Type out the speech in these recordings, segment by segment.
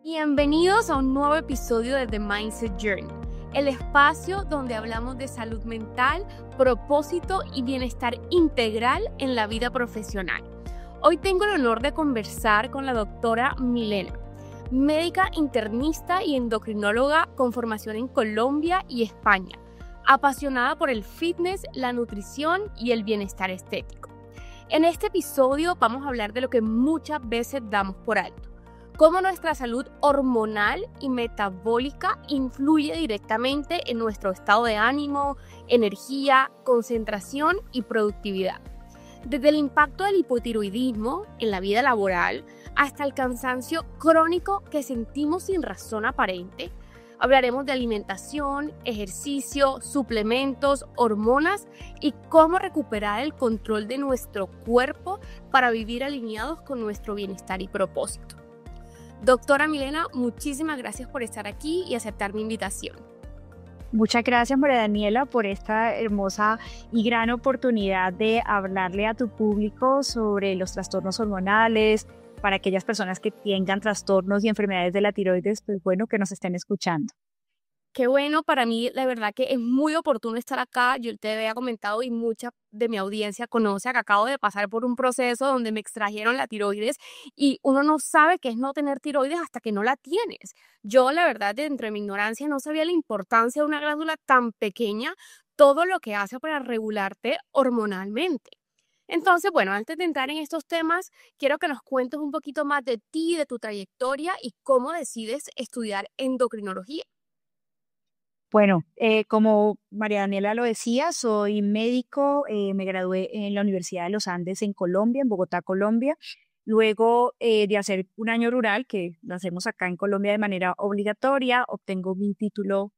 Bienvenidos a un nuevo episodio de The Mindset Journey, el espacio donde hablamos de salud mental, propósito y bienestar integral en la vida profesional. Hoy tengo el honor de conversar con la doctora Milena, médica internista y endocrinóloga con formación en Colombia y España, apasionada por el fitness, la nutrición y el bienestar estético. En este episodio vamos a hablar de lo que muchas veces damos por alto: cómo nuestra salud hormonal y metabólica influye directamente en nuestro estado de ánimo, energía, concentración y productividad. Desde el impacto del hipotiroidismo en la vida laboral hasta el cansancio crónico que sentimos sin razón aparente, hablaremos de alimentación, ejercicio, suplementos, hormonas y cómo recuperar el control de nuestro cuerpo para vivir alineados con nuestro bienestar y propósito. Doctora Milena, muchísimas gracias por estar aquí y aceptar mi invitación. Muchas gracias, María Daniela, por esta hermosa y gran oportunidad de hablarle a tu público sobre los trastornos hormonales, para aquellas personas que tengan trastornos y enfermedades de la tiroides, pues bueno, que nos estén escuchando. Qué bueno, para mí la verdad que es muy oportuno estar acá. Yo te había comentado y mucha de mi audiencia conoce que acabo de pasar por un proceso donde me extrajeron la tiroides y uno no sabe qué es no tener tiroides hasta que no la tienes. Yo la verdad, dentro de mi ignorancia, no sabía la importancia de una glándula tan pequeña, todo lo que hace para regularte hormonalmente. Entonces, bueno, antes de entrar en estos temas, quiero que nos cuentes un poquito más de ti, de tu trayectoria y cómo decides estudiar endocrinología. Bueno, como María Daniela lo decía, soy médico, me gradué en la Universidad de los Andes en Colombia, en Bogotá, Colombia. Luego de hacer un año rural, que lo hacemos acá en Colombia de manera obligatoria, obtengo mi título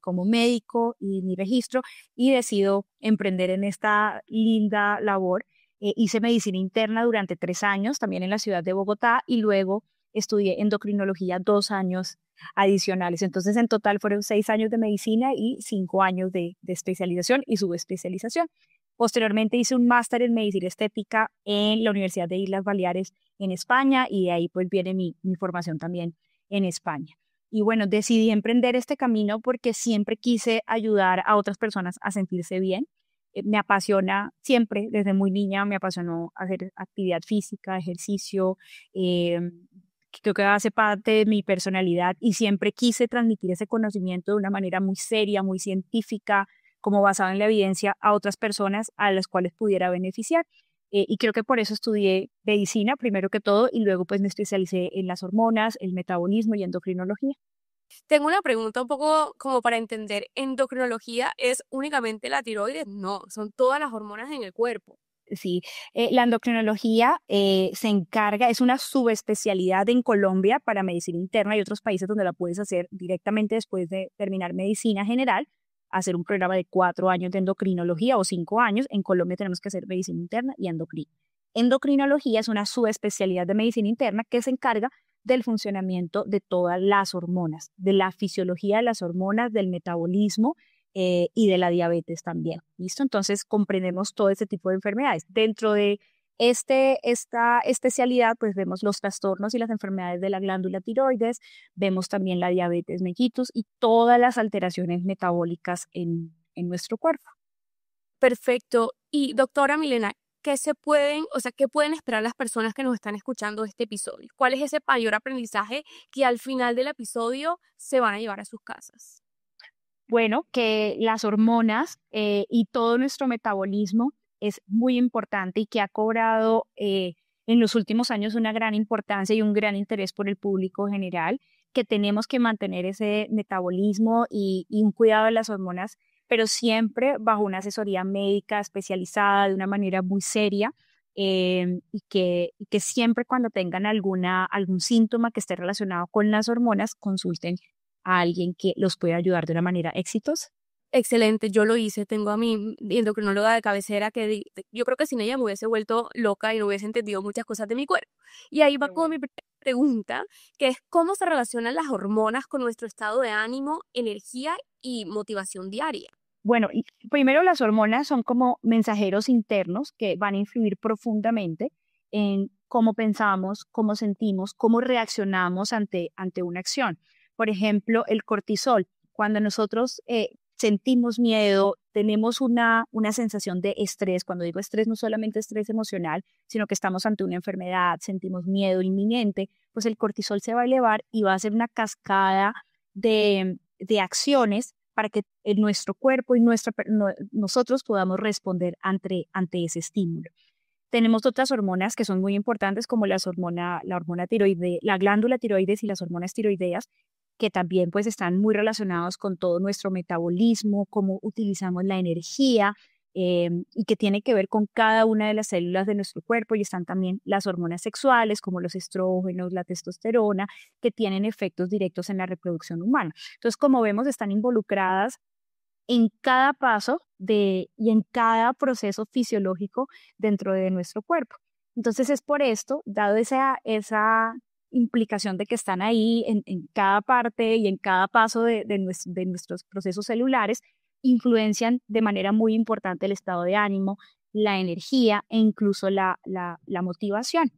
como médico y mi registro y decido emprender en esta linda labor. Hice medicina interna durante 3 años, también en la ciudad de Bogotá, y luego estudié endocrinología 2 años adicionales. Entonces, en total fueron 6 años de medicina y 5 años de especialización y subespecialización. Posteriormente hice un máster en medicina estética en la Universidad de Islas Baleares en España, y de ahí pues viene mi formación también en España. Y bueno, decidí emprender este camino porque siempre quise ayudar a otras personas a sentirse bien. Me apasiona siempre, desde muy niña me apasionó hacer actividad física, ejercicio, eh, creo que hace parte de mi personalidad, y siempre quise transmitir ese conocimiento de una manera muy seria, muy científica, como basado en la evidencia, a otras personas a las cuales pudiera beneficiar. Y creo que por eso estudié medicina primero que todo, y luego pues me especialicé en las hormonas, el metabolismo y endocrinología. Tengo una pregunta un poco como para entender. ¿Endocrinología es únicamente la tiroides? No, son todas las hormonas en el cuerpo. Sí, la endocrinología se encarga, es una subespecialidad en Colombia para medicina interna y otros países donde la puedes hacer directamente después de terminar medicina general, hacer un programa de 4 años de endocrinología o 5 años. En Colombia tenemos que hacer medicina interna y endocrina. Endocrinología es una subespecialidad de medicina interna que se encarga del funcionamiento de todas las hormonas, de la fisiología de las hormonas, del metabolismo y de la diabetes también. ¿Listo? Entonces comprendemos todo este tipo de enfermedades. Dentro de esta especialidad, pues vemos los trastornos y las enfermedades de la glándula tiroides, vemos también la diabetes mellitus y todas las alteraciones metabólicas en nuestro cuerpo. Perfecto. Y doctora Milena, ¿qué pueden esperar las personas que nos están escuchando este episodio? ¿Cuál es ese mayor aprendizaje que al final del episodio se van a llevar a sus casas? Bueno, que las hormonas y todo nuestro metabolismo es muy importante, y que ha cobrado en los últimos años una gran importancia y un gran interés por el público general, que tenemos que mantener ese metabolismo y un cuidado de las hormonas, pero siempre bajo una asesoría médica especializada, de una manera muy seria, y que siempre cuando tengan algún síntoma que esté relacionado con las hormonas, consulten a alguien que los pueda ayudar de una manera exitosa. Excelente, yo lo hice. Tengo a mi endocrinóloga de cabecera yo creo que sin ella me hubiese vuelto loca y no hubiese entendido muchas cosas de mi cuerpo. Y ahí va Qué como bueno. mi pregunta, que es cómo se relacionan las hormonas con nuestro estado de ánimo, energía y motivación diaria. Bueno, y primero, las hormonas son como mensajeros internos que van a influir profundamente en cómo pensamos, cómo sentimos, cómo reaccionamos ante una acción. Por ejemplo, el cortisol. Cuando nosotros sentimos miedo, tenemos una sensación de estrés. Cuando digo estrés, no solamente estrés emocional, sino que estamos ante una enfermedad, sentimos miedo inminente, pues el cortisol se va a elevar y va a hacer una cascada de acciones para que nuestro cuerpo y nosotros podamos responder ante ese estímulo. Tenemos otras hormonas que son muy importantes, como la hormona tiroide, la glándula tiroides y las hormonas tiroideas, que también pues están muy relacionados con todo nuestro metabolismo, cómo utilizamos la energía, y que tiene que ver con cada una de las células de nuestro cuerpo. Y están también las hormonas sexuales, como los estrógenos, la testosterona, que tienen efectos directos en la reproducción humana. Entonces, como vemos, están involucradas en cada paso y en cada proceso fisiológico dentro de nuestro cuerpo. Entonces es por esto, dado esa implicación de que están ahí en cada parte y en cada paso de nuestros procesos celulares, influencian de manera muy importante el estado de ánimo, la energía e incluso la motivación.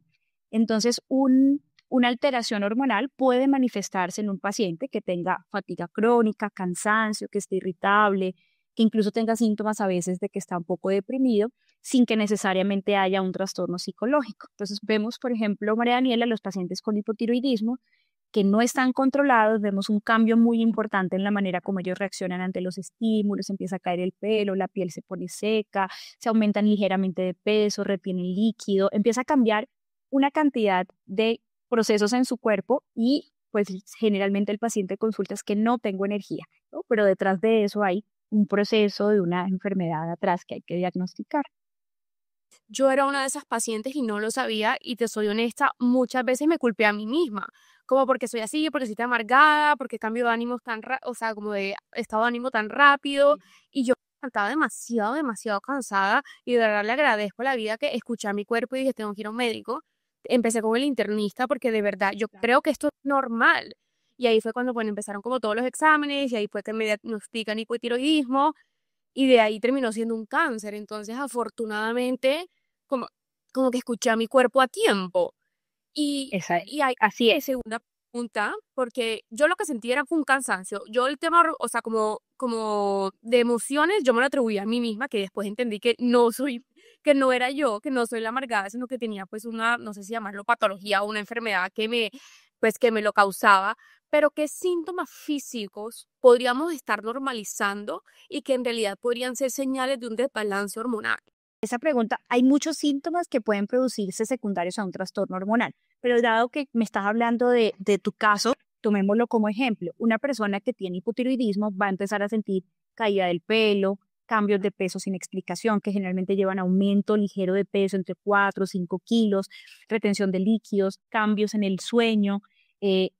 Entonces, una alteración hormonal puede manifestarse en un paciente que tenga fatiga crónica, cansancio, que esté irritable, que incluso tenga síntomas a veces de que está un poco deprimido, sin que necesariamente haya un trastorno psicológico. Entonces vemos, por ejemplo, María Daniela, los pacientes con hipotiroidismo que no están controlados, vemos un cambio muy importante en la manera como ellos reaccionan ante los estímulos, empieza a caer el pelo, la piel se pone seca, se aumentan ligeramente de peso, retienen líquido, empieza a cambiar una cantidad de procesos en su cuerpo y pues generalmente el paciente consulta es que no tengo energía, ¿no? Pero detrás de eso hay un proceso de una enfermedad atrás que hay que diagnosticar. Yo era una de esas pacientes y no lo sabía y te soy honesta, muchas veces me culpé a mí misma, como porque soy así, porque soy tan amargada, porque cambio de ánimos o sea, como de estado de ánimo tan rápido y yo estaba demasiado, demasiado cansada y de verdad le agradezco a la vida que escuché a mi cuerpo y dije, tengo que ir a un médico. Empecé con el internista porque de verdad yo creo que esto es normal. Y ahí fue cuando, bueno, empezaron como todos los exámenes y ahí fue que me diagnostican hipotiroidismo y de ahí terminó siendo un cáncer. Entonces, afortunadamente, como, como que escuché a mi cuerpo a tiempo. Y, y hay Así es. segunda pregunta, porque yo lo que sentí era fue un cansancio. Yo el tema, o sea, como de emociones, yo me lo atribuía a mí misma, que después entendí que no soy, que no era yo, que no soy la amargada, sino que tenía pues una, no sé si llamarlo patología o una enfermedad pues que me lo causaba. Pero ¿qué síntomas físicos podríamos estar normalizando y que en realidad podrían ser señales de un desbalance hormonal? Esa pregunta, hay muchos síntomas que pueden producirse secundarios a un trastorno hormonal, pero dado que me estás hablando de tu caso, tomémoslo como ejemplo. Una persona que tiene hipotiroidismo va a empezar a sentir caída del pelo, cambios de peso sin explicación, que generalmente llevan a aumento ligero de peso entre 4 o 5 kilos, retención de líquidos, cambios en el sueño,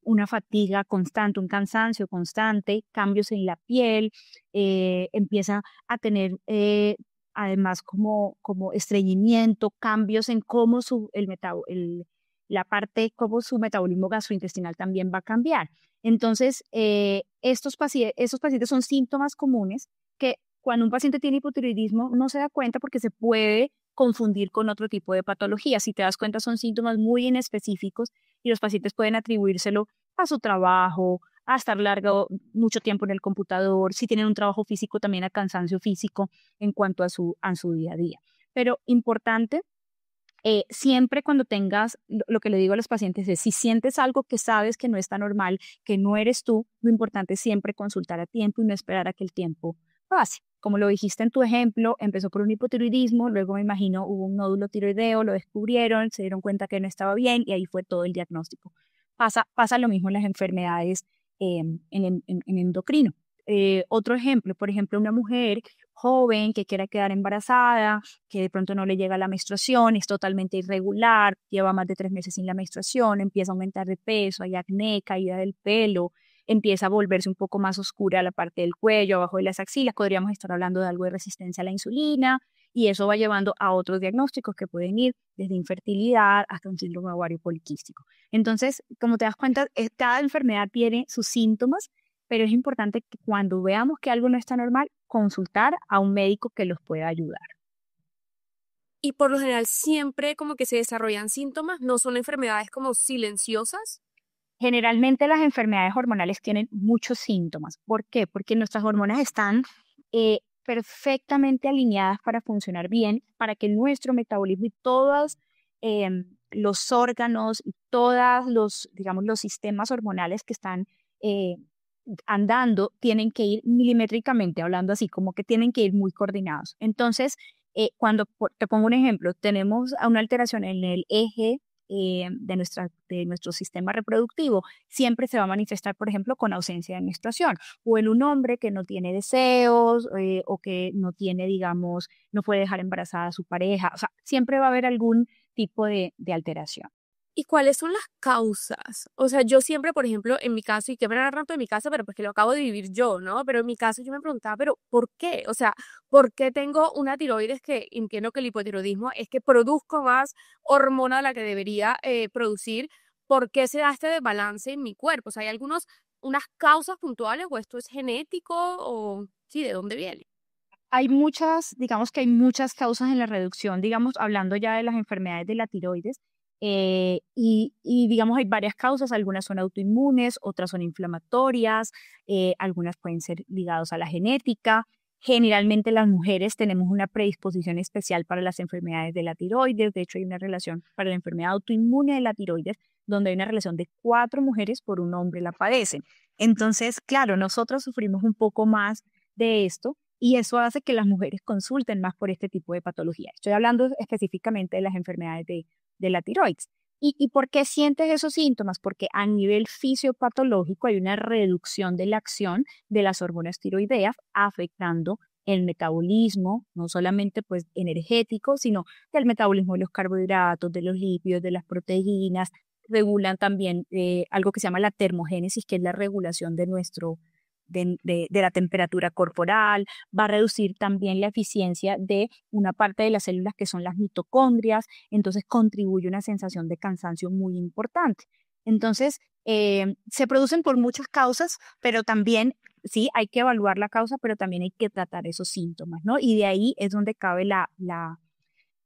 una fatiga constante, un cansancio constante, cambios en la piel, empieza a tener además como estreñimiento, cambios en cómo la parte, cómo su metabolismo gastrointestinal también va a cambiar. Entonces, estos pacientes son síntomas comunes que cuando un paciente tiene hipotiroidismo no se da cuenta porque se puede confundir con otro tipo de patología. Si te das cuenta, son síntomas muy inespecíficos y los pacientes pueden atribuírselo a su trabajo, a estar mucho tiempo en el computador, si tienen un trabajo físico, también a cansancio físico en cuanto a su día a día. Pero importante, siempre cuando tengas, lo que le digo a los pacientes es, si sientes algo que sabes que no está normal, que no eres tú, lo importante es siempre consultar a tiempo y no esperar a que el tiempo pase. Como lo dijiste en tu ejemplo, empezó por un hipotiroidismo, luego me imagino hubo un nódulo tiroideo, lo descubrieron, se dieron cuenta que no estaba bien y ahí fue todo el diagnóstico. Pasa lo mismo en las enfermedades en endocrino. Otro ejemplo, por ejemplo, una mujer joven que quiera quedar embarazada, que de pronto no le llega la menstruación, es totalmente irregular, lleva más de 3 meses sin la menstruación, empieza a aumentar de peso, hay acné, caída del pelo, empieza a volverse un poco más oscura la parte del cuello, abajo de las axilas, podríamos estar hablando de algo de resistencia a la insulina, y eso va llevando a otros diagnósticos que pueden ir desde infertilidad hasta un síndrome ovario poliquístico. Entonces, como te das cuenta, cada enfermedad tiene sus síntomas, pero es importante que cuando veamos que algo no está normal, consultar a un médico que los pueda ayudar. Y por lo general siempre como que se desarrollan síntomas, no son enfermedades como silenciosas. Generalmente las enfermedades hormonales tienen muchos síntomas. ¿Por qué? Porque nuestras hormonas están perfectamente alineadas para funcionar bien, para que nuestro metabolismo y todos los órganos y todos los, digamos, los sistemas hormonales que están eh, andando tienen que ir milimétricamente, hablando así, como que tienen que ir muy coordinados. Entonces, te pongo un ejemplo, tenemos una alteración en el eje de nuestro sistema reproductivo, siempre se va a manifestar, por ejemplo, con ausencia de menstruación, o en un hombre que no tiene deseos o que no tiene, digamos, no puede dejar embarazada a su pareja, o sea, siempre va a haber algún tipo de alteración. ¿Y cuáles son las causas? O sea, yo siempre, por ejemplo, en mi caso, y que me tanto en mi casa, pero porque lo acabo de vivir yo, ¿no? Pero en mi caso yo me preguntaba, pero ¿por qué? O sea, ¿por qué tengo una tiroides que entiendo que el hipotiroidismo es que produzco más hormona de la que debería producir? ¿Por qué se da este desbalance en mi cuerpo? O sea, ¿hay unas causas puntuales o esto es genético o sí, de dónde viene? Hay muchas, digamos que hay muchas causas en la reducción, digamos, hablando ya de las enfermedades de la tiroides, y digamos hay varias causas, algunas son autoinmunes, otras son inflamatorias, algunas pueden ser ligadas a la genética. Generalmente las mujeres tenemos una predisposición especial para las enfermedades de la tiroides, de hecho hay una relación para la enfermedad autoinmune de la tiroides, donde hay una relación de 4 mujeres por un hombre la padecen. Entonces, claro, nosotros sufrimos un poco más de esto y eso hace que las mujeres consulten más por este tipo de patología. Estoy hablando específicamente de las enfermedades de la tiroides. ¿Y por qué sientes esos síntomas? Porque a nivel fisiopatológico hay una reducción de la acción de las hormonas tiroideas afectando el metabolismo, no solamente pues energético, sino del metabolismo de los carbohidratos, de los lípidos, de las proteínas. Regulan también algo que se llama la termogénesis, que es la regulación de de la temperatura corporal, va a reducir también la eficiencia de una parte de las células que son las mitocondrias, entonces contribuye a una sensación de cansancio muy importante. Entonces, se producen por muchas causas, pero también, sí, hay que evaluar la causa, pero también hay que tratar esos síntomas, ¿no? Y de ahí es donde cabe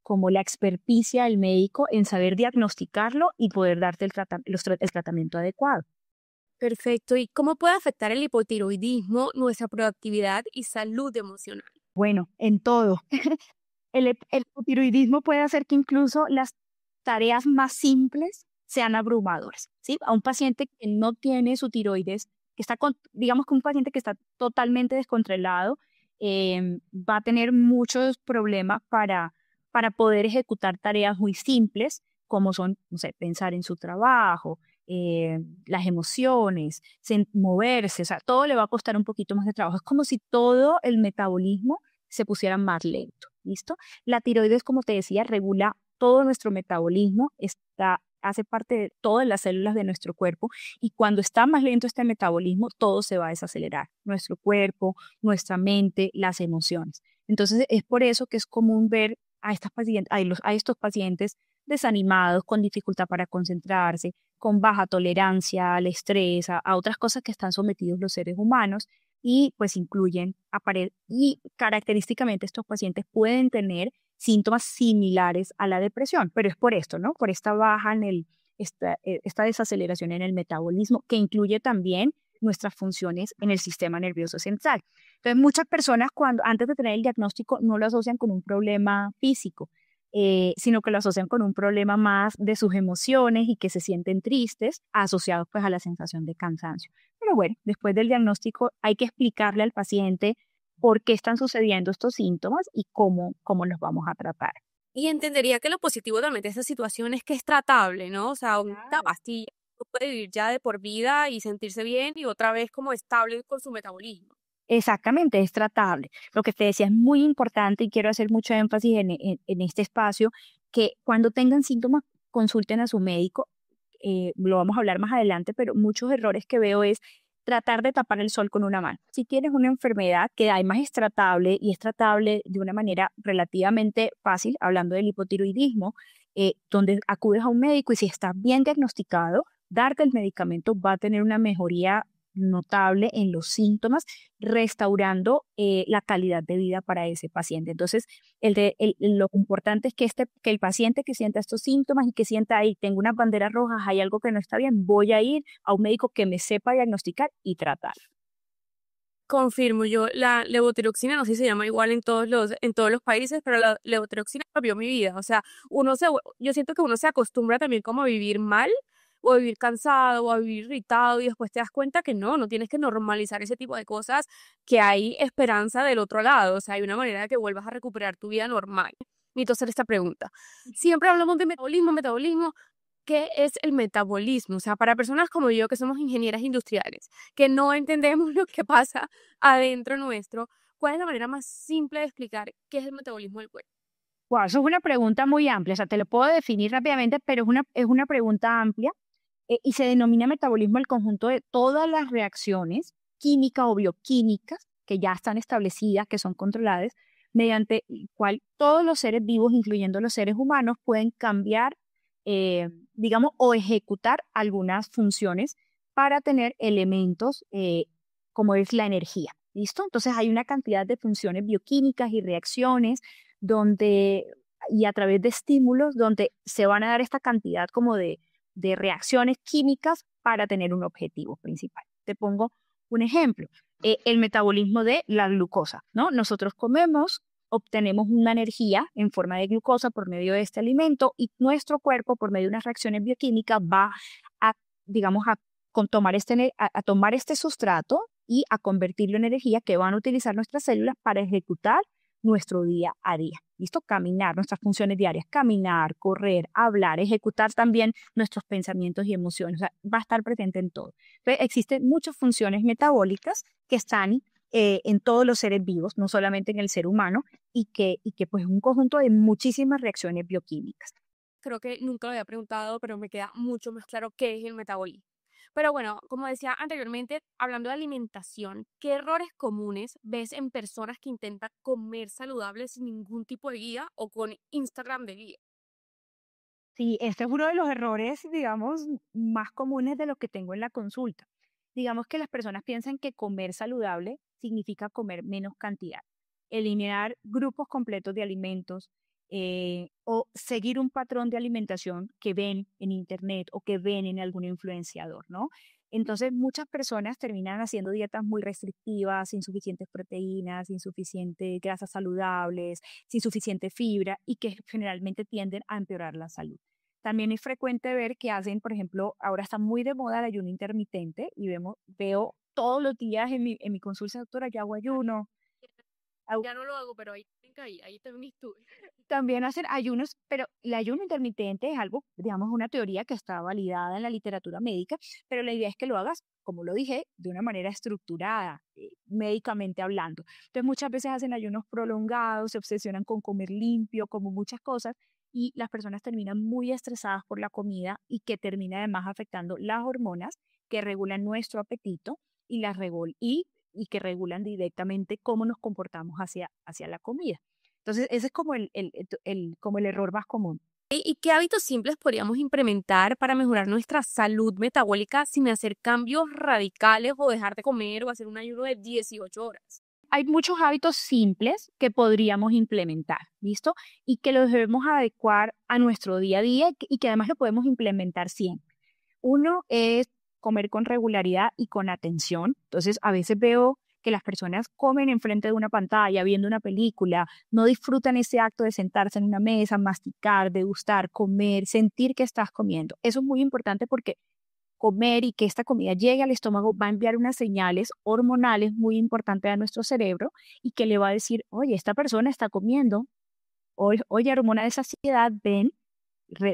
como la experticia del médico en saber diagnosticarlo y poder darte el tratamiento adecuado. Perfecto. ¿Y cómo puede afectar el hipotiroidismo nuestra productividad y salud emocional? Bueno, en todo. El hipotiroidismo puede hacer que incluso las tareas más simples sean abrumadoras, ¿sí? A un paciente que no tiene su tiroides, que está digamos que un paciente que está totalmente descontrolado, va a tener muchos problemas para poder ejecutar tareas muy simples, como son, no sé, pensar en su trabajo, las emociones, moverse, o sea, todo le va a costar un poquito más de trabajo. Es como si todo el metabolismo se pusiera más lento, ¿listo? La tiroides, como te decía, regula todo nuestro metabolismo, hace parte de todas las células de nuestro cuerpo y cuando está más lento este metabolismo, todo se va a desacelerar, nuestro cuerpo, nuestra mente, las emociones. Entonces, es por eso que es común ver a estos pacientes desanimados, con dificultad para concentrarse, con baja tolerancia al estrés, a otras cosas que están sometidos los seres humanos y pues y característicamente estos pacientes pueden tener síntomas similares a la depresión, pero es por esto, ¿no? Por esta esta desaceleración en el metabolismo que incluye también nuestras funciones en el sistema nervioso central. Entonces, muchas personas antes de tener el diagnóstico no lo asocian con un problema físico, sino que lo asocian con un problema más de sus emociones y que se sienten tristes, asociados pues a la sensación de cansancio. Pero bueno, después del diagnóstico hay que explicarle al paciente por qué están sucediendo estos síntomas y cómo los vamos a tratar. Y entendería que lo positivo también de esta situación es que es tratable, ¿no? O sea, una Claro. pastilla puede vivir ya de por vida y sentirse bien y otra vez como estable con su metabolismo. Exactamente, es tratable. Lo que te decía es muy importante y quiero hacer mucho énfasis en este espacio, que cuando tengan síntomas consulten a su médico. Lo vamos a hablar más adelante, pero muchos errores que veo es tratar de tapar el sol con una mano. Si tienes una enfermedad que además es tratable y es tratable de una manera relativamente fácil, hablando del hipotiroidismo, donde acudes a un médico y si está bien diagnosticado, darte el medicamento va a tener una mejoría notable en los síntomas, restaurando la calidad de vida para ese paciente. Entonces, lo importante es que el paciente que sienta estos síntomas y que sienta ahí, tengo unas banderas rojas, hay algo que no está bien, voy a ir a un médico que me sepa diagnosticar y tratar. Confirmo, yo la levotiroxina, no sé si se llama igual en todos los países, pero la levotiroxina cambió mi vida. O sea, yo siento que uno se acostumbra también como a vivir mal, o a vivir cansado, o a vivir irritado, y después te das cuenta que no tienes que normalizar ese tipo de cosas, que hay esperanza del otro lado. O sea, hay una manera de que vuelvas a recuperar tu vida normal. Necesito hacer esta pregunta. Siempre hablamos de metabolismo. ¿Qué es el metabolismo? O sea, para personas como yo, que somos ingenieras industriales, que no entendemos lo que pasa adentro nuestro, ¿cuál es la manera más simple de explicar qué es el metabolismo del cuerpo? Wow, eso es una pregunta muy amplia, o sea, te lo puedo definir rápidamente, pero es una pregunta amplia y se denomina metabolismo el conjunto de todas las reacciones químicas o bioquímicas que ya están establecidas, que son controladas, mediante el cual todos los seres vivos, incluyendo los seres humanos, pueden cambiar, digamos, o ejecutar algunas funciones para tener elementos como es la energía. ¿Listo? Entonces hay una cantidad de funciones bioquímicas y reacciones donde, y a través de estímulos, donde se van a dar esta cantidad como de reacciones químicas para tener un objetivo principal. Te pongo un ejemplo, el metabolismo de la glucosa, ¿no? Nosotros comemos, obtenemos una energía en forma de glucosa por medio de este alimento y nuestro cuerpo, por medio de unas reacciones bioquímicas, va a, digamos, a tomar este sustrato y a convertirlo en energía que van a utilizar nuestras células para ejecutar nuestro día a día. ¿Listo? Caminar, nuestras funciones diarias, caminar, correr, hablar, ejecutar también nuestros pensamientos y emociones. O sea, va a estar presente en todo. Entonces, existen muchas funciones metabólicas que están en todos los seres vivos, no solamente en el ser humano, y que pues es un conjunto de muchísimas reacciones bioquímicas. Creo que nunca lo había preguntado, pero me queda mucho más claro qué es el metabolismo. Pero bueno, como decía anteriormente, hablando de alimentación, ¿qué errores comunes ves en personas que intentan comer saludable sin ningún tipo de guía o con Instagram de guía? Sí, este es uno de los errores, digamos, más comunes de los que tengo en la consulta. Digamos que las personas piensan que comer saludable significa comer menos cantidad, eliminar grupos completos de alimentos o seguir un patrón de alimentación que ven en internet o que ven en algún influenciador, ¿no? Entonces, muchas personas terminan haciendo dietas muy restrictivas, sin suficientes proteínas, sin suficientes grasas saludables, sin suficiente fibra y que generalmente tienden a empeorar la salud. También es frecuente ver que hacen, por ejemplo, ahora está muy de moda el ayuno intermitente y veo todos los días en mi consulta, doctora, yo hago ayuno. Ya no lo hago, pero ahí también estuve. También hacen ayunos, pero el ayuno intermitente es algo, digamos, una teoría que está validada en la literatura médica, pero la idea es que lo hagas, como lo dije, de una manera estructurada, médicamente hablando. Entonces, muchas veces hacen ayunos prolongados, se obsesionan con comer limpio, como muchas cosas, y las personas terminan muy estresadas por la comida y que termina además afectando las hormonas que regulan nuestro apetito y que regulan directamente cómo nos comportamos hacia la comida. Entonces, ese es como el error más común. ¿Y qué hábitos simples podríamos implementar para mejorar nuestra salud metabólica sin hacer cambios radicales o dejar de comer o hacer un ayuno de 18 horas? Hay muchos hábitos simples que podríamos implementar, ¿listo? Y que los debemos adecuar a nuestro día a día y que además lo podemos implementar siempre. Uno es comer con regularidad y con atención. Entonces, a veces veo que las personas comen enfrente de una pantalla, viendo una película, no disfrutan ese acto de sentarse en una mesa, masticar, degustar, comer, sentir que estás comiendo. Eso es muy importante porque comer y que esta comida llegue al estómago va a enviar unas señales hormonales muy importantes a nuestro cerebro y que le va a decir, oye, esta persona está comiendo, oye, hormona de saciedad, ven,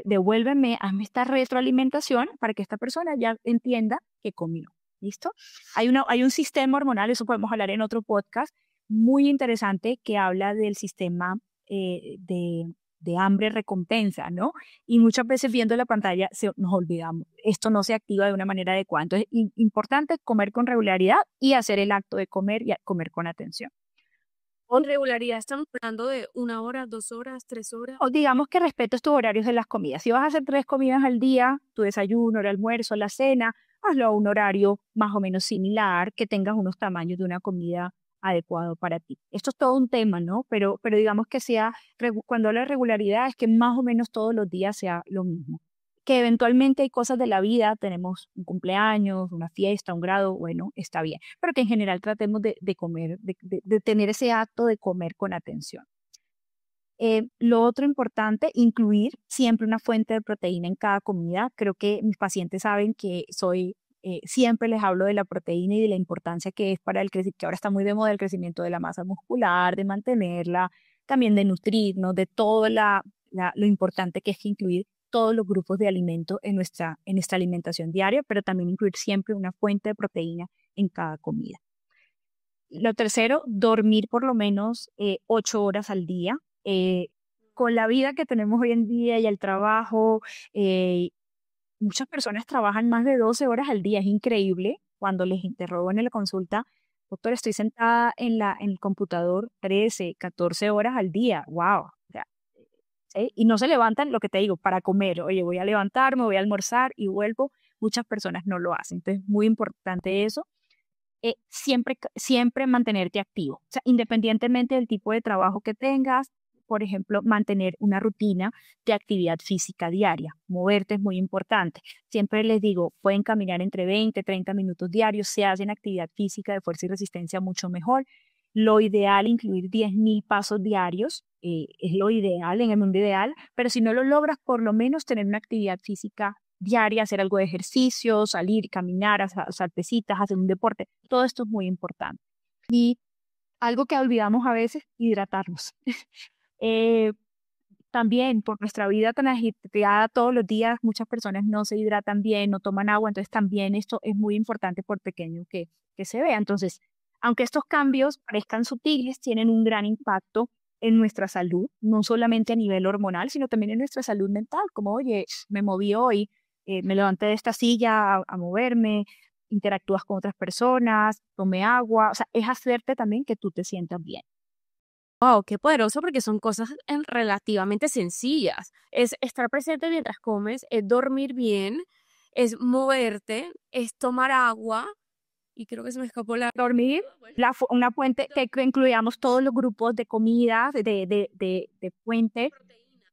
devuélveme, hazme esta retroalimentación para que esta persona ya entienda que comió. ¿Listo? Hay un sistema hormonal, eso podemos hablar en otro podcast, muy interesante que habla del sistema de hambre-recompensa, ¿no? Y muchas veces viendo la pantalla nos olvidamos. Esto no se activa de una manera adecuada. Entonces, importante comer con regularidad y hacer el acto de comer y comer con atención. Con regularidad estamos hablando de 1 hora, 2 horas, 3 horas. O digamos que respetes tus horarios de las comidas. Si vas a hacer 3 comidas al día, tu desayuno, el almuerzo, la cena, hazlo a un horario más o menos similar, que tengas unos tamaños de una comida adecuado para ti. Esto es todo un tema, ¿no? Pero digamos que sea, cuando hablo de regularidad, es que más o menos todos los días sea lo mismo. Que eventualmente hay cosas de la vida, tenemos un cumpleaños, una fiesta, un grado, bueno, está bien, pero que en general tratemos de comer, de tener ese acto de comer con atención. Lo otro importante, incluir siempre una fuente de proteína en cada comida. Creo que mis pacientes saben que siempre les hablo de la proteína y de la importancia que es para el crecimiento, que ahora está muy de moda el crecimiento de la masa muscular, de mantenerla, también de nutrirnos, de todo lo importante que es incluir todos los grupos de alimentos en nuestra alimentación diaria, pero también incluir siempre una fuente de proteína en cada comida. Lo tercero, dormir por lo menos 8 horas al día. Con la vida que tenemos hoy en día y el trabajo, eh, muchas personas trabajan más de 12 horas al día. Es increíble. Cuando les interrogo en la consulta, doctor, estoy sentada en el computador 13, 14 horas al día. ¡Wow! O sea, ¿sí? Y no se levantan, lo que te digo, para comer. Oye, voy a levantarme, voy a almorzar y vuelvo. Muchas personas no lo hacen. Entonces, muy importante eso. Siempre mantenerte activo. O sea, independientemente del tipo de trabajo que tengas, por ejemplo, mantener una rutina de actividad física diaria. Moverte es muy importante. Siempre les digo, pueden caminar entre 20, 30 minutos diarios. Si hacen actividad física de fuerza y resistencia, mucho mejor. Lo ideal, incluir 10.000 pasos diarios, es lo ideal en el mundo ideal, pero si no lo logras, por lo menos tener una actividad física diaria, hacer algo de ejercicio, salir, caminar, hacer pesitas, hacer un deporte. Todo esto es muy importante. Y algo que olvidamos a veces, hidratarnos. Eh, También por nuestra vida tan agitada todos los días, muchas personas no se hidratan bien, no toman agua, entonces también esto es muy importante por pequeño que se vea. Entonces, aunque estos cambios parezcan sutiles, tienen un gran impacto en nuestra salud, no solamente a nivel hormonal, sino también en nuestra salud mental, como, oye, me moví hoy, me levanté de esta silla a moverme, interactúas con otras personas, tomé agua, o sea, es hacerte también que tú te sientas bien. Wow, qué poderoso porque son cosas relativamente sencillas. Es estar presente mientras comes, es dormir bien, es moverte, es tomar agua y creo que se me escapó la... Dormir, una fuente que incluyamos todos los grupos de comida, de fuente,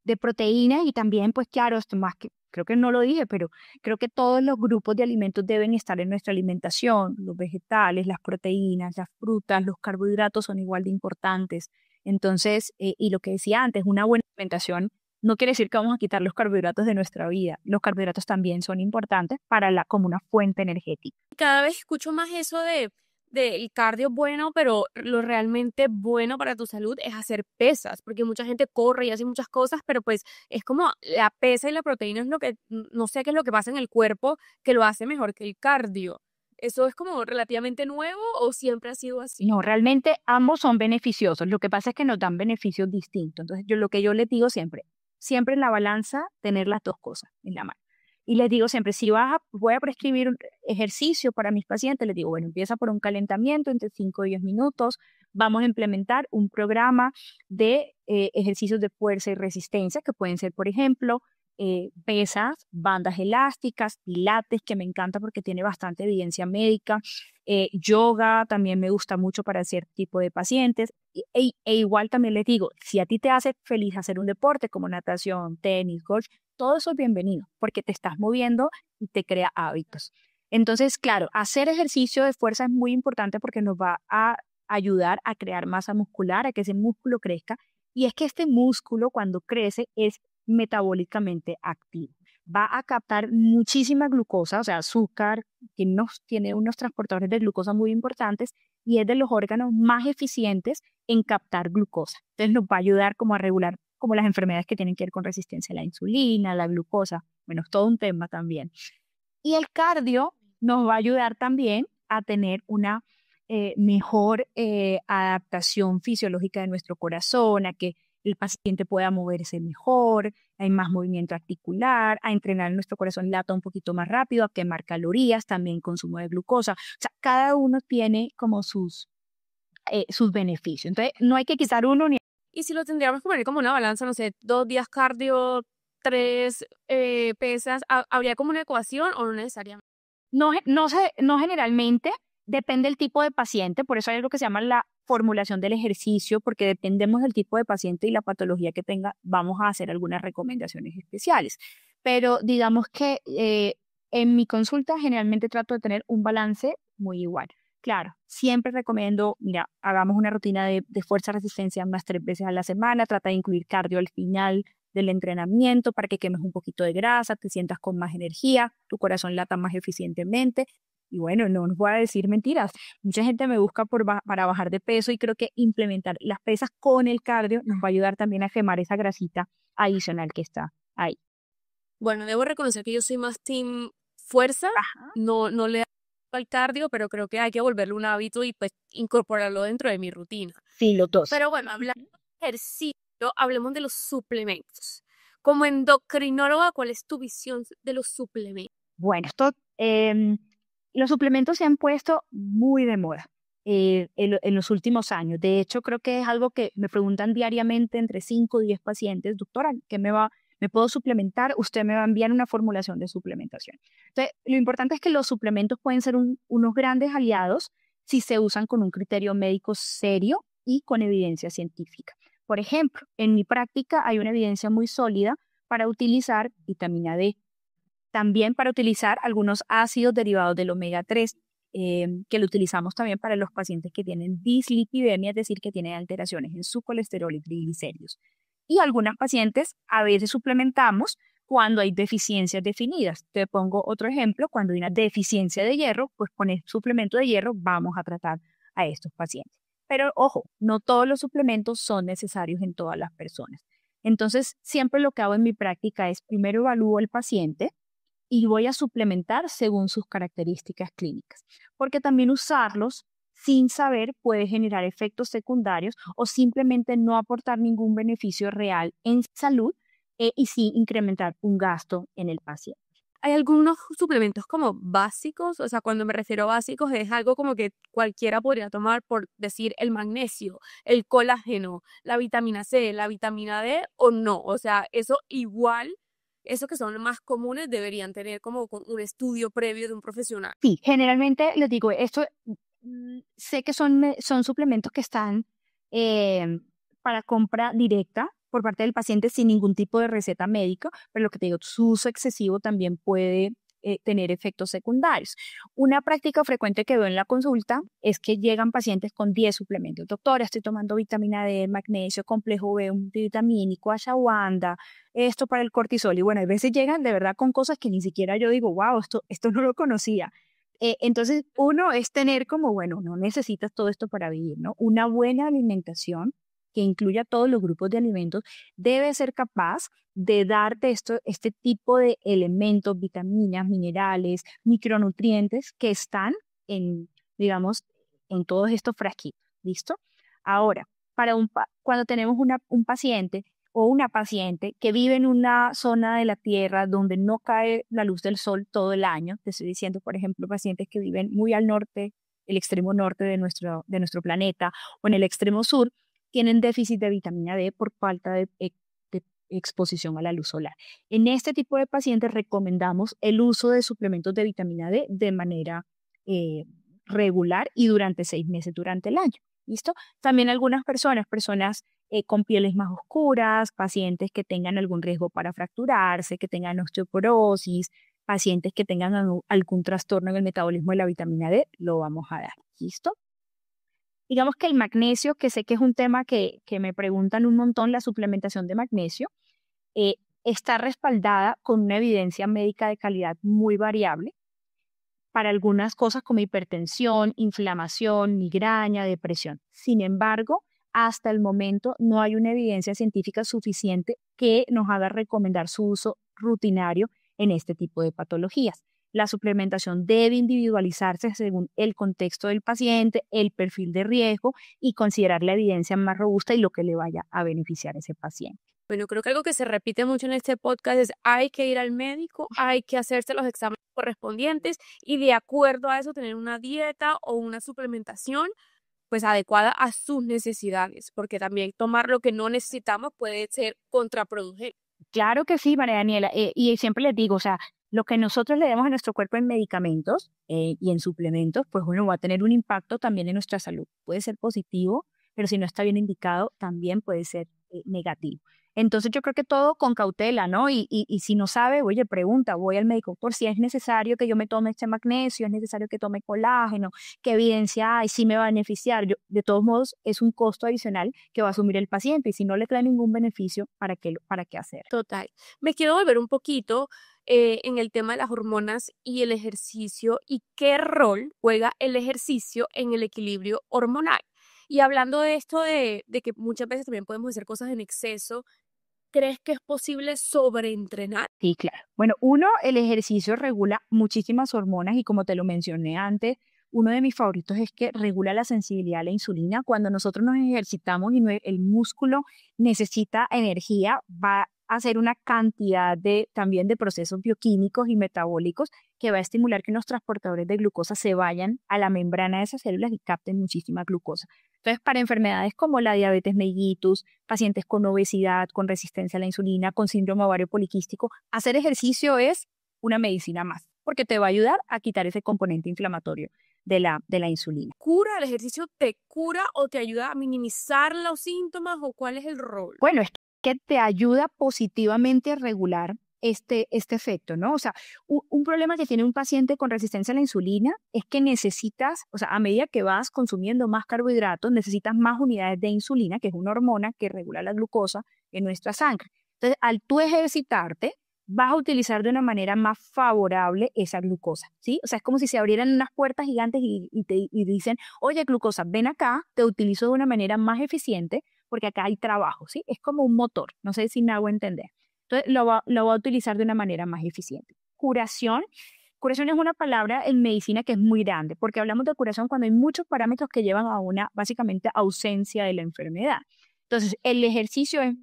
de proteína y también, pues claro, esto más que, creo que no lo dije, pero creo que todos los grupos de alimentos deben estar en nuestra alimentación, los vegetales, las proteínas, las frutas, los carbohidratos son igual de importantes. Entonces, y lo que decía antes, una buena alimentación no quiere decir que vamos a quitar los carbohidratos de nuestra vida. Los carbohidratos también son importantes como una fuente energética. Cada vez escucho más eso de el cardio es bueno, pero lo realmente bueno para tu salud es hacer pesas, porque mucha gente corre y hace muchas cosas, pero pues es como la pesa y la proteína es lo que, no sé qué es lo que pasa en el cuerpo que lo hace mejor que el cardio. ¿Eso es como relativamente nuevo o siempre ha sido así? No, realmente ambos son beneficiosos. Lo que pasa es que nos dan beneficios distintos. Entonces, lo que yo les digo siempre, siempre en la balanza, tener las dos cosas en la mano. Y les digo siempre, si voy a prescribir un ejercicio para mis pacientes, les digo, bueno, empieza por un calentamiento entre 5 y 10 minutos. Vamos a implementar un programa de ejercicios de fuerza y resistencia, que pueden ser, por ejemplo, pesas, bandas elásticas, pilates, que me encanta porque tiene bastante evidencia médica, yoga también me gusta mucho para cierto tipo de pacientes. Igual también les digo, si a ti te hace feliz hacer un deporte como natación, tenis, golf, todo eso es bienvenido porque te estás moviendo y te crea hábitos. Entonces, claro, hacer ejercicio de fuerza es muy importante porque nos va a ayudar a crear masa muscular, a que ese músculo crezca. Y es que este músculo cuando crece es metabólicamente activo. Va a captar muchísima glucosa, o sea, azúcar, tiene unos transportadores de glucosa muy importantes y es de los órganos más eficientes en captar glucosa. Entonces nos va a ayudar como a regular como las enfermedades que tienen que ver con resistencia a la insulina, la glucosa, bueno, es todo un tema también. Y el cardio nos va a ayudar también a tener una mejor adaptación fisiológica de nuestro corazón, a que el paciente pueda moverse mejor, hay más movimiento articular, a entrenar nuestro corazón lata un poquito más rápido, a quemar calorías, también consumo de glucosa. O sea, cada uno tiene como sus beneficios. Entonces, no hay que quitar uno ni... Y si lo tendríamos que poner como una balanza, no sé, 2 días cardio, 3 pesas, ¿habría como una ecuación o no necesariamente? No generalmente, depende del tipo de paciente, por eso hay algo que se llama la formulación del ejercicio, porque dependemos del tipo de paciente y la patología que tenga, vamos a hacer algunas recomendaciones especiales. Pero digamos que en mi consulta generalmente trato de tener un balance muy igual. Claro, siempre recomiendo, mira, hagamos una rutina de fuerza resistencia unas 3 veces a la semana, trata de incluir cardio al final del entrenamiento para que quemes un poquito de grasa, te sientas con más energía, tu corazón lata más eficientemente. Y bueno, no os voy a decir mentiras. Mucha gente me busca para bajar de peso y creo que implementar las pesas con el cardio nos va a ayudar también a quemar esa grasita adicional que está ahí. Bueno, debo reconocer que yo soy más team fuerza, Ajá. no le hago al cardio, pero creo que hay que volverlo un hábito y pues incorporarlo dentro de mi rutina. Sí, los dos. Pero bueno, hablando de ejercicio, hablemos de los suplementos. Como endocrinóloga, ¿cuál es tu visión de los suplementos? Bueno, los suplementos se han puesto muy de moda en los últimos años. De hecho, creo que es algo que me preguntan diariamente entre 5 o 10 pacientes, doctora, ¿me puedo suplementar? Usted me va a enviar una formulación de suplementación. Entonces, lo importante es que los suplementos pueden ser unos grandes aliados si se usan con un criterio médico serio y con evidencia científica. Por ejemplo, en mi práctica hay una evidencia muy sólida para utilizar vitamina D, también para utilizar algunos ácidos derivados del omega 3, que lo utilizamos también para los pacientes que tienen dislipidemia, es decir, que tienen alteraciones en su colesterol y triglicéridos. Y algunas pacientes a veces suplementamos cuando hay deficiencias definidas. Te pongo otro ejemplo, cuando hay una deficiencia de hierro, pues con el suplemento de hierro vamos a tratar a estos pacientes. Pero ojo, no todos los suplementos son necesarios en todas las personas. Entonces, siempre lo que hago en mi práctica es primero evalúo al paciente y voy a suplementar según sus características clínicas, porque también usarlos sin saber puede generar efectos secundarios o simplemente no aportar ningún beneficio real en salud y sí incrementar un gasto en el paciente. Hay algunos suplementos como básicos, o sea, cuando me refiero a básicos es algo como que cualquiera podría tomar, por decir el magnesio, el colágeno, la vitamina C, la vitamina D o no, o sea, eso igual, esos que son los más comunes deberían tener como un estudio previo de un profesional. Sí, generalmente les digo, esto sé que son suplementos que están eh, para compra directa por parte del paciente sin ningún tipo de receta médica, pero lo que te digo, su uso excesivo también puede tener efectos secundarios. Una práctica frecuente que veo en la consulta es que llegan pacientes con 10 suplementos. Doctora, estoy tomando vitamina D, magnesio, complejo B, multivitamínico, ashwagandha, esto para el cortisol. Y bueno, a veces llegan de verdad con cosas que ni siquiera yo digo, wow, esto no lo conocía. Entonces, uno es tener como, bueno, no necesitas todo esto para vivir, ¿no? Una buena alimentación que incluya todos los grupos de alimentos debe ser capaz de darte este tipo de elementos, vitaminas, minerales, micronutrientes que están en, digamos, en todos estos frasquitos, ¿listo? Ahora, cuando tenemos un paciente o una paciente que vive en una zona de la Tierra donde no cae la luz del sol todo el año, te estoy diciendo, por ejemplo, pacientes que viven muy al norte, el extremo norte de nuestro planeta, o en el extremo sur, tienen déficit de vitamina D por falta de exposición a la luz solar. En este tipo de pacientes recomendamos el uso de suplementos de vitamina D de manera eh, regular y durante 6 meses durante el año. ¿Listo? También algunas personas con pieles más oscuras, pacientes que tengan algún riesgo para fracturarse, que tengan osteoporosis, pacientes que tengan algún trastorno en el metabolismo de la vitamina D, lo vamos a dar. ¿Listo? Digamos que el magnesio, que sé que es un tema que me preguntan un montón, la suplementación de magnesio, eh, está respaldada con una evidencia médica de calidad muy variable para algunas cosas como hipertensión, inflamación, migraña, depresión. Sin embargo, hasta el momento no hay una evidencia científica suficiente que nos haga recomendar su uso rutinario en este tipo de patologías. La suplementación debe individualizarse según el contexto del paciente, el perfil de riesgo y considerar la evidencia más robusta y lo que le vaya a beneficiar a ese paciente. Bueno, creo que algo que se repite mucho en este podcast es hay que ir al médico, hay que hacerse los exámenes correspondientes y de acuerdo a eso tener una dieta o una suplementación pues adecuada a sus necesidades, porque también tomar lo que no necesitamos puede ser contraproducente. Claro que sí, María Daniela, y siempre les digo, o sea, Lo que nosotros le demos a nuestro cuerpo en medicamentos y en suplementos, pues bueno, va a tener un impacto también en nuestra salud. Puede ser positivo, pero si no está bien indicado, también puede ser negativo. Entonces yo creo que todo con cautela, ¿no? Y si no sabe, oye, pregunta, voy al médico por si es necesario que yo me tome este magnesio, es necesario que tome colágeno, qué evidencia hay, si me va a beneficiar. De todos modos, es un costo adicional que va a asumir el paciente y si no le trae ningún beneficio, para qué hacer? Total. Me quiero volver un poquito en el tema de las hormonas y el ejercicio y qué rol juega el ejercicio en el equilibrio hormonal. Y hablando de esto de que muchas veces también podemos hacer cosas en exceso, ¿crees que es posible sobreentrenar? Sí, claro. Bueno, uno, el ejercicio regula muchísimas hormonas y como te lo mencioné antes, uno de mis favoritos es que regula la sensibilidad a la insulina. Cuando nosotros nos ejercitamos y el músculo necesita energía, va a hacer una cantidad también de procesos bioquímicos y metabólicos que va a estimular que los transportadores de glucosa se vayan a la membrana de esas células y capten muchísima glucosa. Entonces, para enfermedades como la diabetes mellitus, pacientes con obesidad, con resistencia a la insulina, con síndrome ovario poliquístico, hacer ejercicio es una medicina más, porque te va a ayudar a quitar ese componente inflamatorio de la insulina. ¿Cura? ¿El ejercicio te cura o te ayuda a minimizar los síntomas o cuál es el rol? Bueno, es que te ayuda positivamente a regular este efecto, ¿no? O sea, un problema que tiene un paciente con resistencia a la insulina es que necesitas, o sea, a medida que vas consumiendo más carbohidratos, necesitas más unidades de insulina, que es una hormona que regula la glucosa en nuestra sangre. Entonces, al tú ejercitarte, vas a utilizar de una manera más favorable esa glucosa, ¿sí? O sea, es como si se abrieran unas puertas gigantes y dicen, oye, glucosa, ven acá, te utilizo de una manera más eficiente porque acá hay trabajo, ¿sí? Es como un motor, no sé si me hago entender. Entonces, lo va a utilizar de una manera más eficiente. Curación. Curación es una palabra en medicina que es muy grande, porque hablamos de curación cuando hay muchos parámetros que llevan a una, básicamente, ausencia de la enfermedad. Entonces, el ejercicio es,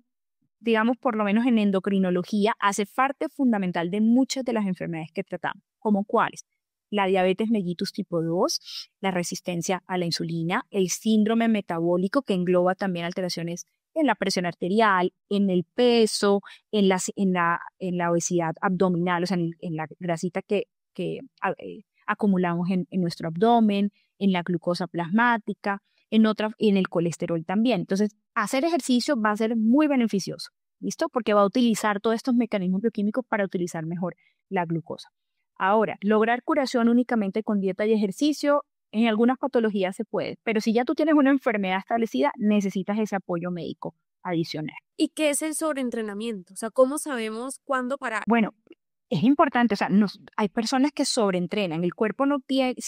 digamos, por lo menos en endocrinología, hace parte fundamental de muchas de las enfermedades que tratamos, como cuáles: la diabetes mellitus tipo 2, la resistencia a la insulina, el síndrome metabólico que engloba también alteraciones en la presión arterial, en el peso, en la obesidad abdominal, o sea, en la grasita que acumulamos en nuestro abdomen, en la glucosa plasmática, en el colesterol también. Entonces, hacer ejercicio va a ser muy beneficioso, ¿listo? Porque va a utilizar todos estos mecanismos bioquímicos para utilizar mejor la glucosa. Ahora, lograr curación únicamente con dieta y ejercicio, en algunas patologías se puede, pero si ya tú tienes una enfermedad establecida, necesitas ese apoyo médico adicional. ¿Y qué es el sobreentrenamiento? O sea, ¿cómo sabemos cuándo parar? Bueno, es importante, o sea, hay personas que sobreentrenan. Si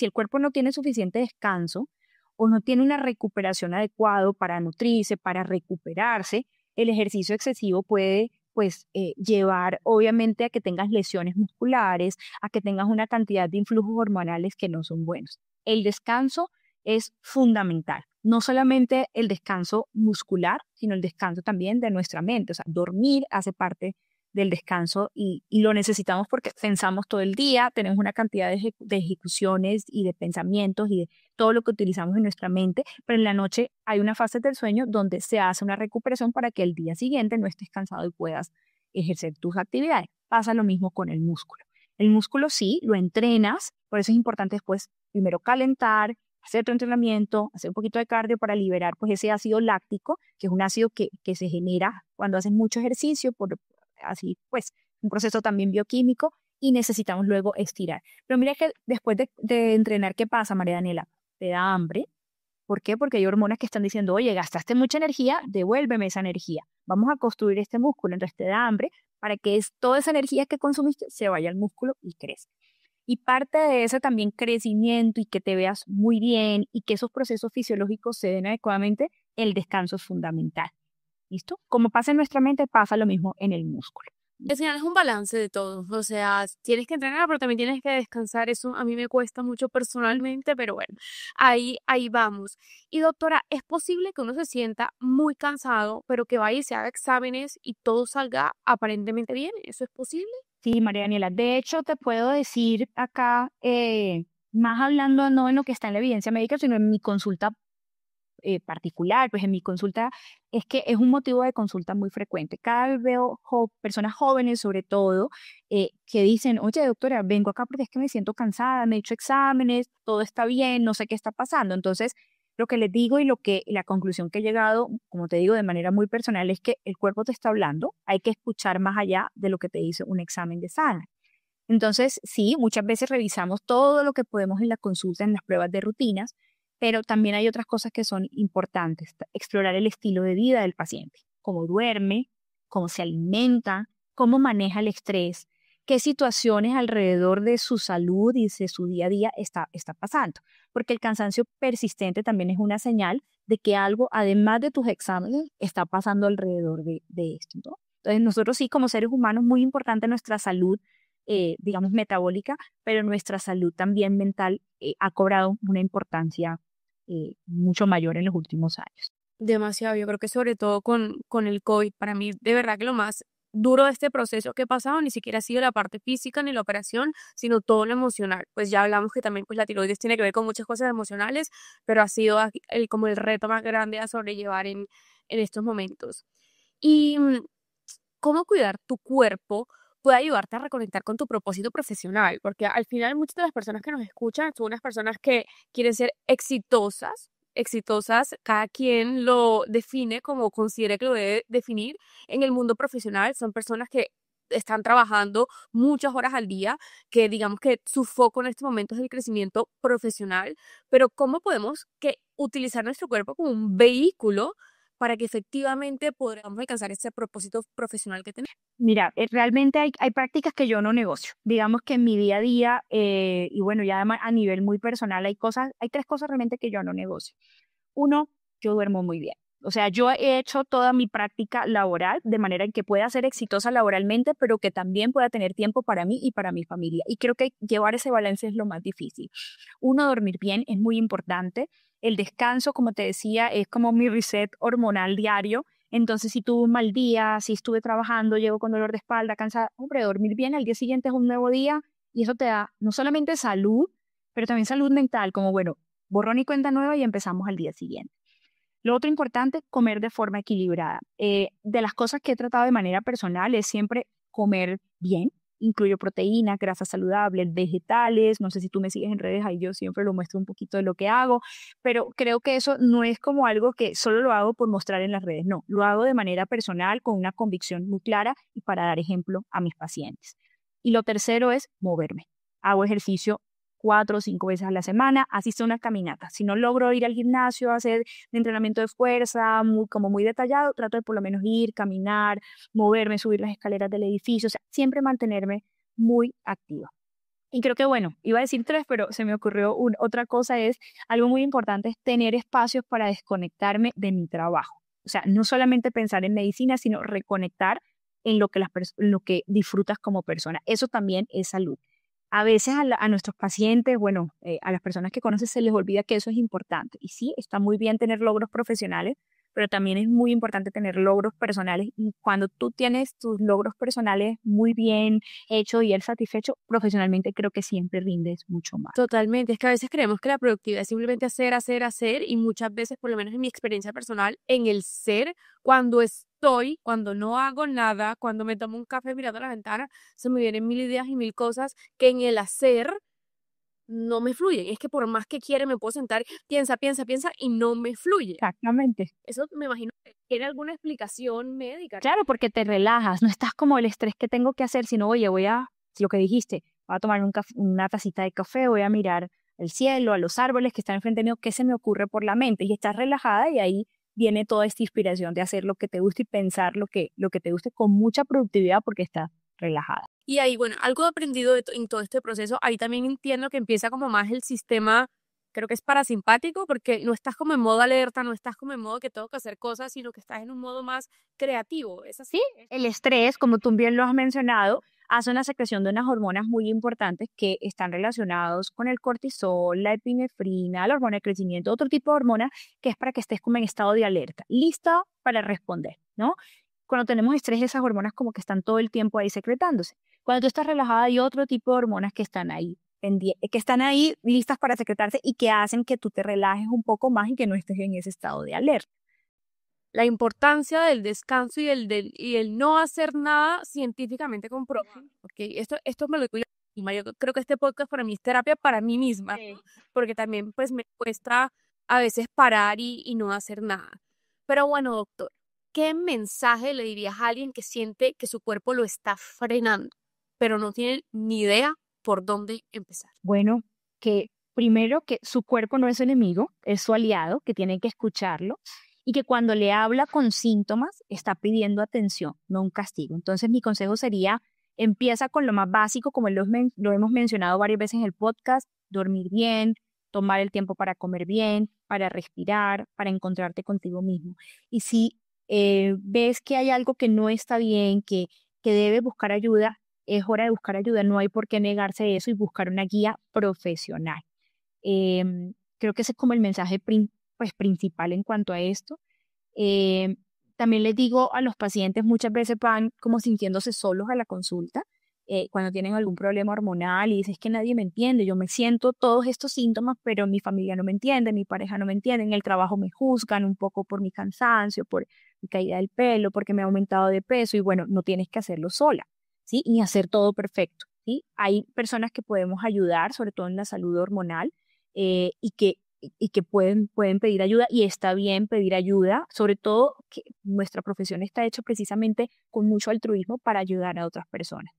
el cuerpo no tiene suficiente descanso o no tiene una recuperación adecuada para nutrirse, para recuperarse, el ejercicio excesivo puede, pues, llevar obviamente a que tengas lesiones musculares, a que tengas una cantidad de influjos hormonales que no son buenos. El descanso es fundamental. No solamente el descanso muscular, sino el descanso también de nuestra mente. O sea, dormir hace parte del descanso y lo necesitamos porque pensamos todo el día, tenemos una cantidad de ejecuciones y de pensamientos y de todo lo que utilizamos en nuestra mente, pero en la noche hay una fase del sueño donde se hace una recuperación para que el día siguiente no estés cansado y puedas ejercer tus actividades. Pasa lo mismo con el músculo. El músculo sí, lo entrenas, por eso es importante después primero calentar, hacer tu entrenamiento, hacer un poquito de cardio para liberar pues ese ácido láctico, que es un ácido que se genera cuando haces mucho ejercicio, así pues un proceso también bioquímico, y necesitamos luego estirar. Pero mira que después de entrenar, ¿qué pasa, María Daniela? Te da hambre. ¿Por qué? Porque hay hormonas que están diciendo, oye, gastaste mucha energía, devuélveme esa energía. Vamos a construir este músculo. Entonces te da hambre para que toda esa energía que consumiste se vaya al músculo y crezca. Y parte de ese también crecimiento y que te veas muy bien y que esos procesos fisiológicos se den adecuadamente, el descanso es fundamental. ¿Listo? Como pasa en nuestra mente, pasa lo mismo en el músculo. Al final es un balance de todo, o sea, tienes que entrenar, pero también tienes que descansar. Eso a mí me cuesta mucho personalmente, pero bueno, ahí vamos. Y doctora, ¿es posible que uno se sienta muy cansado, pero que vaya y se haga exámenes y todo salga aparentemente bien? ¿Eso es posible? Sí, María Daniela. De hecho, te puedo decir acá, más hablando no en lo que está en la evidencia médica, sino en mi consulta particular, pues en mi consulta es que es un motivo de consulta muy frecuente. Cada vez veo personas jóvenes, sobre todo, que dicen, oye, doctora, vengo acá porque es que me siento cansada, me he hecho exámenes, todo está bien, no sé qué está pasando. Entonces, lo que les digo y la conclusión que he llegado, como te digo, de manera muy personal, es que el cuerpo te está hablando, hay que escuchar más allá de lo que te dice un examen de sangre. Entonces, sí, muchas veces revisamos todo lo que podemos en la consulta, en las pruebas de rutinas, pero también hay otras cosas que son importantes. Explorar el estilo de vida del paciente, cómo duerme, cómo se alimenta, cómo maneja el estrés, qué situaciones alrededor de su salud y de su día a día está pasando. Porque el cansancio persistente también es una señal de que algo, además de tus exámenes, está pasando alrededor de esto, ¿no? Entonces, nosotros sí, como seres humanos, muy importante nuestra salud, digamos, metabólica, pero nuestra salud también mental ha cobrado una importancia mucho mayor en los últimos años. Demasiado, yo creo que sobre todo con el COVID, para mí de verdad que lo más duro de este proceso que he pasado ni siquiera ha sido la parte física ni la operación, sino todo lo emocional. Pues ya hablamos que también pues la tiroides tiene que ver con muchas cosas emocionales, pero ha sido como el reto más grande a sobrellevar en estos momentos. Y cómo cuidar tu cuerpo puede ayudarte a reconectar con tu propósito profesional, porque al final muchas de las personas que nos escuchan son unas personas que quieren ser exitosas, cada quien lo define como considere que lo debe definir en el mundo profesional, son personas que están trabajando muchas horas al día, que digamos que su foco en este momento es el crecimiento profesional, pero ¿cómo podemos utilizar nuestro cuerpo como un vehículo para que efectivamente podamos alcanzar ese propósito profesional que tenemos? Mira, realmente hay prácticas que yo no negocio. Digamos que en mi día a día, y bueno, ya a nivel muy personal, hay tres cosas realmente que yo no negocio. Uno, yo duermo muy bien. O sea, yo he hecho toda mi práctica laboral de manera en que pueda ser exitosa laboralmente, pero que también pueda tener tiempo para mí y para mi familia. Y creo que llevar ese balance es lo más difícil. Uno, dormir bien es muy importante. El descanso, como te decía, es como mi reset hormonal diario. Entonces, si tuve un mal día, si estuve trabajando, llego con dolor de espalda, cansada, hombre, dormir bien, al día siguiente es un nuevo día y eso te da no solamente salud, pero también salud mental, como bueno, borrón y cuenta nueva y empezamos al día siguiente. Lo otro importante, comer de forma equilibrada. De las cosas que he tratado de manera personal es siempre comer bien. Incluyo proteínas, grasas saludables, vegetales. No sé si tú me sigues en redes, ahí yo siempre lo muestro un poquito de lo que hago, pero creo que eso no es como algo que solo lo hago por mostrar en las redes. No, lo hago de manera personal, con una convicción muy clara y para dar ejemplo a mis pacientes. Y lo tercero es moverme. Hago ejercicio 4 o 5 veces a la semana, asisto a una caminata. Si no logro ir al gimnasio a hacer de entrenamiento de fuerza, como muy detallado, trato de por lo menos ir, caminar, moverme, subir las escaleras del edificio, o sea, siempre mantenerme muy activa. Y creo que, bueno, iba a decir tres, pero se me ocurrió otra cosa es, algo muy importante es tener espacios para desconectarme de mi trabajo. O sea, no solamente pensar en medicina, sino reconectar en en lo que disfrutas como persona. Eso también es salud. A veces a nuestros pacientes, bueno, a las personas que conoces se les olvida que eso es importante. Y sí, está muy bien tener logros profesionales, pero también es muy importante tener logros personales. Y cuando tú tienes tus logros personales muy bien hechos y eres satisfecho, profesionalmente creo que siempre rindes mucho más. Totalmente, es que a veces creemos que la productividad es simplemente hacer, hacer, hacer y muchas veces, por lo menos en mi experiencia personal, en el ser, cuando no hago nada, cuando me tomo un café mirando a la ventana, se me vienen mil ideas y mil cosas que en el hacer no me fluyen. Es que por más que quiera me puedo sentar, piensa, piensa, piensa y no me fluye. Exactamente. Eso me imagino que tiene alguna explicación médica. Claro, porque te relajas, no estás como el estrés que tengo que hacer, sino, oye, lo que dijiste, voy a tomar una tacita de café, voy a mirar el cielo, a los árboles que están enfrente mío, qué se me ocurre por la mente, y estás relajada y ahí viene toda esta inspiración de hacer lo que te gusta y pensar lo que te guste con mucha productividad porque estás relajada. Y ahí, bueno, algo aprendido en todo este proceso, ahí también entiendo que empieza como más el sistema, creo que es parasimpático, porque no estás como en modo alerta, no estás como en modo que tengo que hacer cosas, sino que estás en un modo más creativo. ¿Es así? Sí, el estrés, como tú bien lo has mencionado, hace una secreción de unas hormonas muy importantes que están relacionados con el cortisol, la epinefrina, la hormona de crecimiento, otro tipo de hormona que es para que estés como en estado de alerta, lista para responder, ¿no? Cuando tenemos estrés, esas hormonas como que están todo el tiempo ahí secretándose. Cuando tú estás relajada, hay otro tipo de hormonas que están ahí que están ahí listas para secretarse y que hacen que tú te relajes un poco más y que no estés en ese estado de alerta. La importancia del descanso y el no hacer nada científicamente comprobado. ¿Okay? Esto me lo digo yo misma. Yo creo que este podcast para mí es terapia para mí misma, Sí. porque también pues me cuesta a veces parar y no hacer nada. Pero bueno, doctor, ¿qué mensaje le dirías a alguien que siente que su cuerpo lo está frenando, pero no tiene ni idea por dónde empezar? Bueno, que primero que su cuerpo no es su enemigo, es su aliado, que tiene que escucharlo y que cuando le habla con síntomas está pidiendo atención, no un castigo. Entonces mi consejo sería, empieza con lo más básico, como lo hemos mencionado varias veces en el podcast, dormir bien, tomar el tiempo para comer bien, para respirar, para encontrarte contigo mismo. Y si ves que hay algo que no está bien, que debes buscar ayuda, es hora de buscar ayuda, no hay por qué negarse eso y buscar una guía profesional. Creo que ese es como el mensaje pues, principal en cuanto a esto. Eh, También les digo a los pacientes, muchas veces van como sintiéndose solos a la consulta, cuando tienen algún problema hormonal y dicen, es que nadie me entiende, yo me siento todos estos síntomas, pero mi familia no me entiende, mi pareja no me entiende, en el trabajo me juzgan un poco por mi cansancio, por mi caída del pelo, porque me he aumentado de peso y bueno, no tienes que hacerlo sola, ¿sí? Ni hacer todo perfecto, ¿sí? Hay personas que podemos ayudar, sobre todo en la salud hormonal, y que pueden pedir ayuda y está bien pedir ayuda, sobre todo que nuestra profesión está hecha precisamente con mucho altruismo para ayudar a otras personas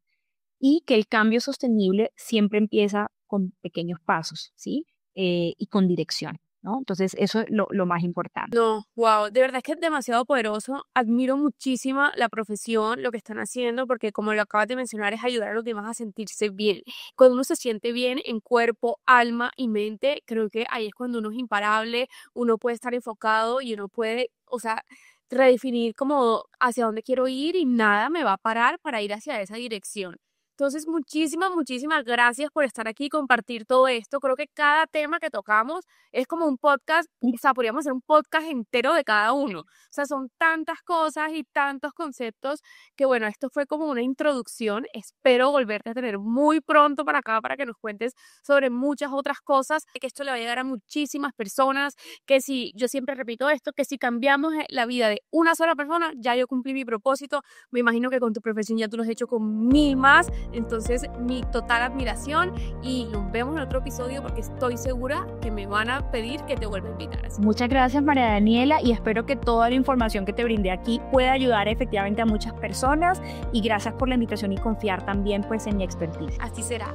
y que el cambio sostenible siempre empieza con pequeños pasos, ¿sí? Y con dirección, ¿no? Entonces eso es lo más importante. No, wow, de verdad es que es demasiado poderoso. Admiro muchísimo la profesión, lo que están haciendo, porque como lo acabas de mencionar, es ayudar a los demás a sentirse bien. Cuando uno se siente bien en cuerpo, alma y mente, creo que ahí es cuando uno es imparable, uno puede estar enfocado y uno puede, o sea, redefinir como hacia dónde quiero ir y nada me va a parar para ir hacia esa dirección. Entonces, muchísimas gracias por estar aquí y compartir todo esto. Creo que cada tema que tocamos es como un podcast, o sea, podríamos hacer un podcast entero de cada uno. O sea, son tantas cosas y tantos conceptos que, bueno, esto fue como una introducción. Espero volverte a tener muy pronto para acá para que nos cuentes sobre muchas otras cosas, que esto le va a llegar a muchísimas personas, que si, yo siempre repito esto, que si cambiamos la vida de una sola persona, ya yo cumplí mi propósito. Me imagino que con tu profesión ya tú lo has hecho con 1000 más. Entonces, mi total admiración y nos vemos en otro episodio porque estoy segura que me van a pedir que te vuelva a invitar. Muchas gracias, María Daniela, y espero que toda la información que te brindé aquí pueda ayudar efectivamente a muchas personas y gracias por la invitación y confiar también pues en mi expertise. Así será.